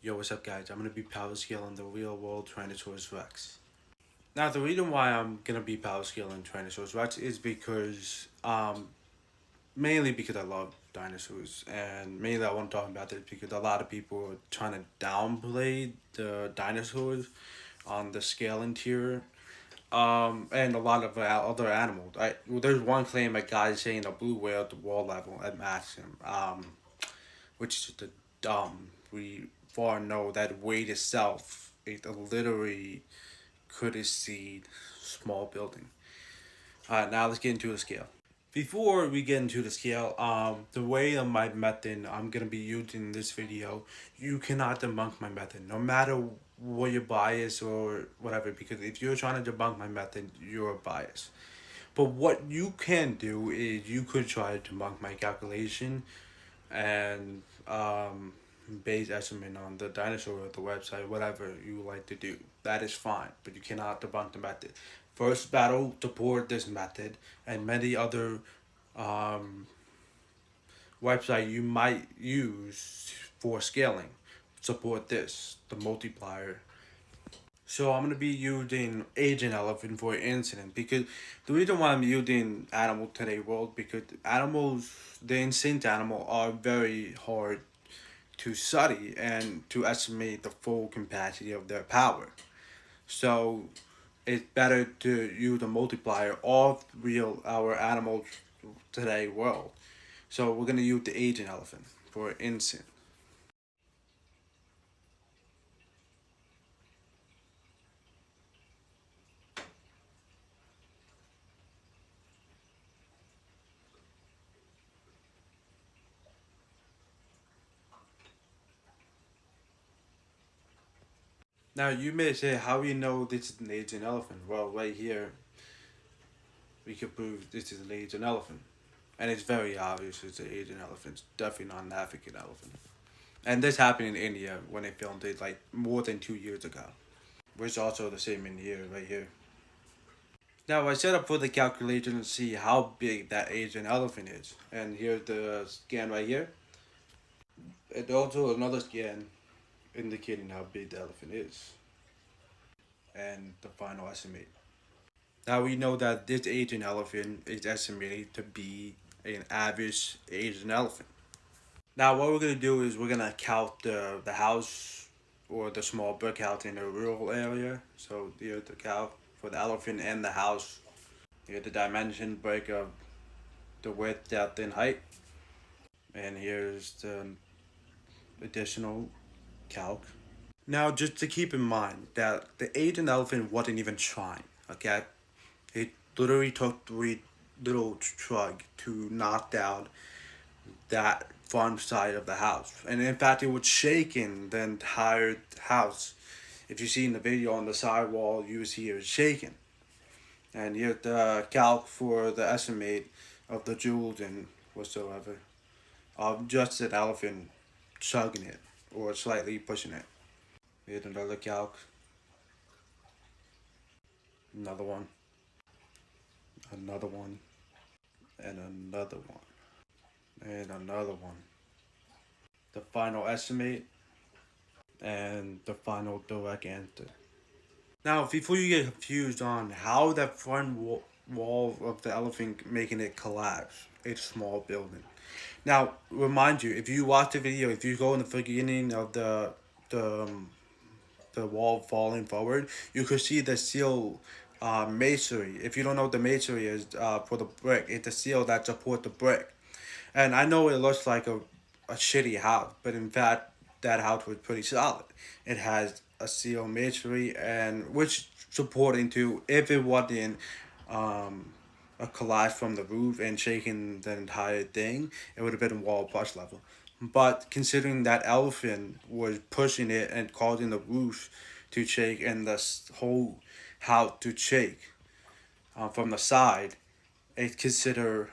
Yo, what's up, guys? I'm gonna be PowerScaling the real world Tyrannosaurus Rex. Now, the reason why I'm gonna be PowerScaling Tyrannosaurus Rex is because, mainly because I love dinosaurs, and mainly I want to talk about this because a lot of people are trying to downplay the dinosaurs on the scaling tier, and a lot of other animals. There's one claim a guy saying a blue whale at the world level at maximum, which is the dumb. We far know that weight itself, it literally could exceed small building. Now let's get into the scale. Before we get into the scale, the way of my method I'm gonna be using in this video, you cannot debunk my method, no matter what your bias or whatever. Because if you're trying to debunk my method, you're biased. But what you can do is you could try to debunk my calculation and base estimate on the dinosaur or the website, whatever you like to do. That is fine, but you cannot debunk the method. First battle support this method, and many other um, website you might use for scaling support this, the multiplier. So I'm gonna be using agent elephant for incident because the reason why I'm using animal today world because animals, the instinct animal are very hard to study and to estimate the full capacity of their power. So it's better to use a multiplier of real our animals today world. So we're gonna use the agent elephant for instance. Now you may say, how do you know this is an agent elephant? Well, right here we can prove this is an agent elephant, and it's very obvious it's an agent elephant. It's definitely not an African elephant. And this happened in India when they filmed it like more than 2 years ago. Which is also the same in here, right here. Now I set up for the calculation to see how big that Asian elephant is. And here's the scan right here. And also another scan indicating how big the elephant is. And the final estimate. Now we know that this Asian elephant is estimated to be an average Asian elephant. Now what we're gonna do is we're gonna count the house or the small brick house in the rural area. So here's the count for the elephant and the house. Here's the dimension break of the width, depth, and height. And here's the additional calc. Now, just to keep in mind that the Asian elephant wasn't even trying, okay? It literally took three little truck to knock down that front side of the house. And in fact, it was shaking the entire house. If you see in the video on the side wall, you see it was shaking. And here's the calc for the estimate of the joules and whatsoever of just an elephant chugging it or slightly pushing it. Here's another calc, another one, another one, and another one, and another one. The final estimate and the final direct answer. Now, before you get confused on how that front wall of the elephant making it collapse, it's a small building. Now, remind you, if you watch the video, if you go in the beginning of the um, the wall falling forward, you could see the seal masonry. If you don't know what the masonry is for the brick, it's the seal that support the brick. And I know it looks like a shitty house, but in fact, that house was pretty solid. It has a seal masonry and which supporting to if it wasn't a collapse from the roof and shaking the entire thing, it would have been wall plus level. But considering that elephant was pushing it and causing the roof to shake and the whole house to shake from the side, it's considered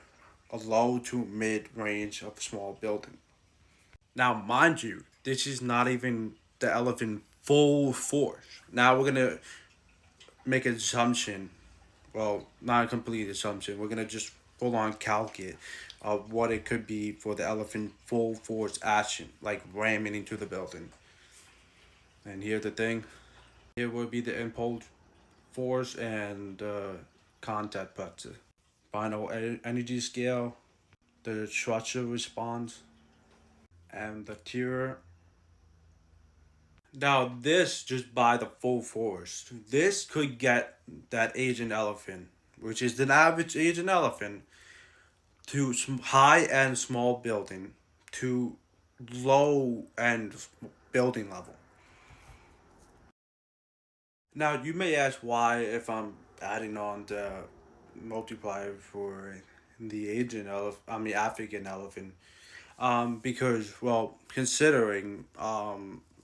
a low to mid range of small building. Now, mind you, this is not even the elephant full force. Now we're gonna make an assumption. Well, not a complete assumption. We're gonna just full on calculate of what it could be for the elephant full force action, like ramming into the building. And here's the thing. Here will be the impulse force and contact factor. Final energy scale, the structure response, and the tier. Now this just by the full force. This could get that Asian elephant, which is the average Asian elephant, to high and small building, to low end building level. Now you may ask why if I'm adding on the multiplier for the Asian elephant, I mean African elephant. Because well, considering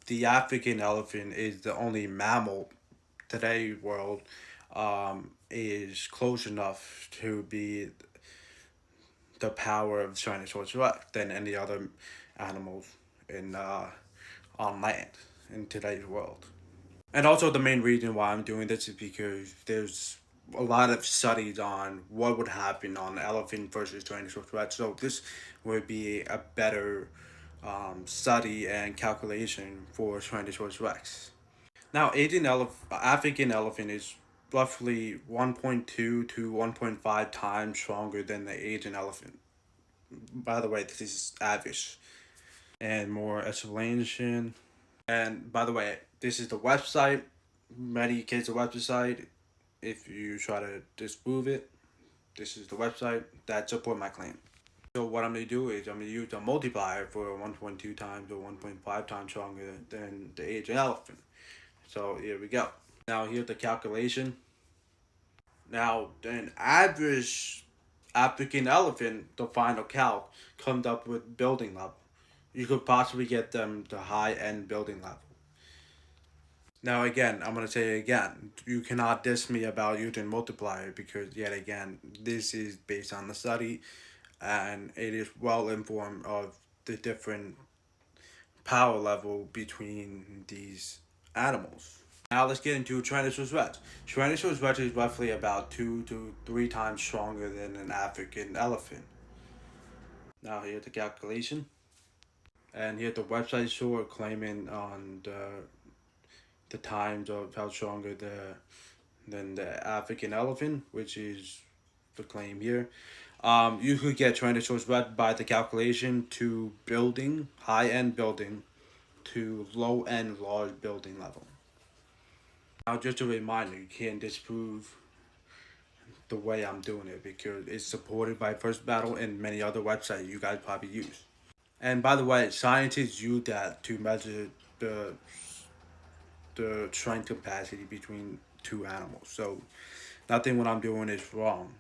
the African elephant is the only mammal today world is close enough to be the power of Tyrannosaurus Rex than any other animals in on land in today's world. And also the main reason why I'm doing this is because there's a lot of studies on what would happen on elephant versus Tyrannosaurus Rex. So this would be a better study and calculation for Tyrannosaurus Rex. Now, African elephant is roughly 1.2 to 1.5 times stronger than the Asian elephant. By the way, this is average. And more explanation. And by the way, this is the website. Medicaid's website. If you try to disprove it, this is the website that support my claim. So what I'm gonna do is I'm gonna use a multiplier for 1.2 times or 1.5 times stronger than the Asian elephant. So here we go. Now here's the calculation. Now an average African elephant, the final calc, comes up with building level. You could possibly get them to high end building level. Now again, I'm gonna say it again. You cannot diss me about using multiplier because yet again, this is based on the study, and it is well informed of the different power level between these animals. Now let's get into Tyrannosaurus Rex. Tyrannosaurus Rex is roughly about 2 to 3 times stronger than an African elephant. Now here's the calculation. And here the website short claiming on the times of how stronger than the African elephant, which is the claim here. You could get Tyrannosaurus Rex by the calculation to building, high end building, to low end large building level. Now, just a reminder, you can't disprove the way I'm doing it because it's supported by First Battle and many other websites you guys probably use. And by the way, scientists use that to measure the strength capacity between two animals. So nothing what I'm doing is wrong.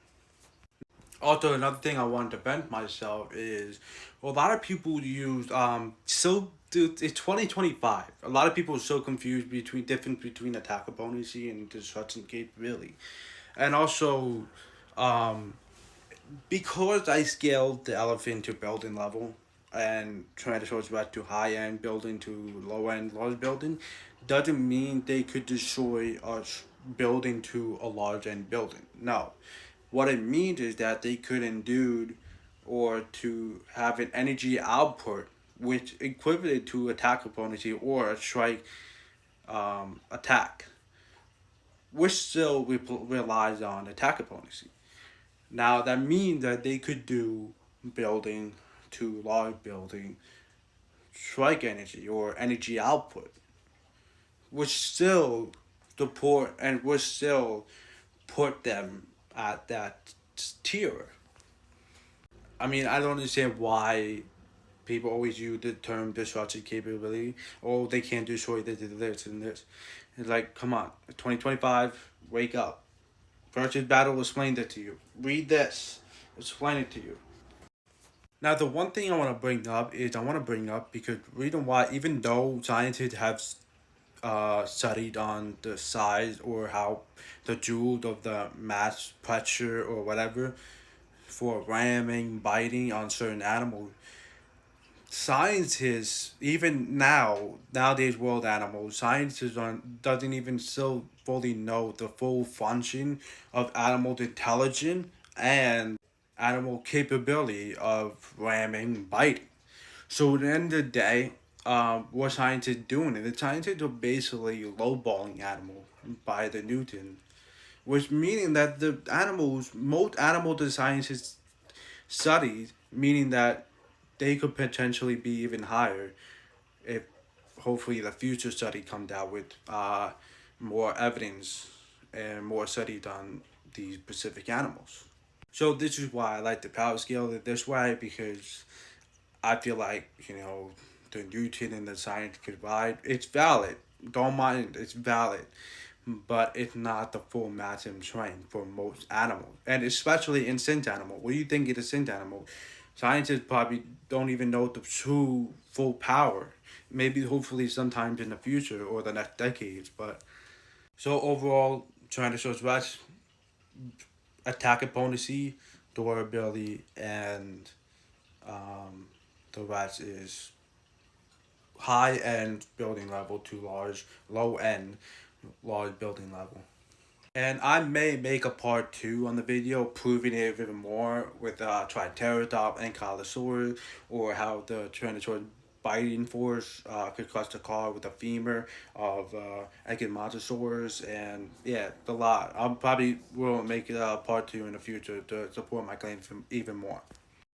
Also, another thing I want to vent myself is a lot of people use it's 2025. A lot of people are so confused between difference between attack ability and destruction capability, and also um because I scaled the elephant to building level and Tyrannosaurus Rex to high end building to low end large building, doesn't mean they could destroy a building to a large end building. No. What it means is that they could endure or to have an energy output which equivalent to attack opponency or a strike attack, which still relies on attack opponency. Now that means that they could do building to large building strike energy or energy output, which still support and which still put them at that tier. I mean, I don't understand why people always use the term destruction capability. Oh, they can't destroy this and this. It's like, come on, 2025, wake up. Versus Battle explained it to you. Read this. Explain it to you. Now, the one thing I want to bring up is I want to bring up because reason why, even though scientists have studied on the size or how the joule of the mass pressure or whatever for ramming, biting on certain animals, scientists even nowadays world animals scientists doesn't even still fully know the full function of animal intelligence and animal capability of ramming biting. So at the end of the day, what scientists doing? And the scientists are basically lowballing animal by the Newton, which meaning that the animals, most animal the scientists studied, meaning that they could potentially be even higher if hopefully the future study comes out with more evidence and more study on these specific animals. So this is why I like the power scale this way, because I feel like, the Newton and the science provide, it's valid. Don't mind, it's valid, but it's not the full maximum strength for most animals, and especially in insect animal. What do you think is a insect animal? Scientists probably don't even know the true full power. Maybe hopefully sometimes in the future or the next decades, but so overall, Tyrannosaurus Rex attack opponency, durability, and um, the rest is high end building level to low end large building level. And I may make a part two on the video proving it even more with Triceratops and Ankylosaurus, or how the Tyrannosaurus biting force could crush the car with the femur of Echinopterosaurus, and yeah, a lot. I'll probably will make a part two in the future to support my claims even more.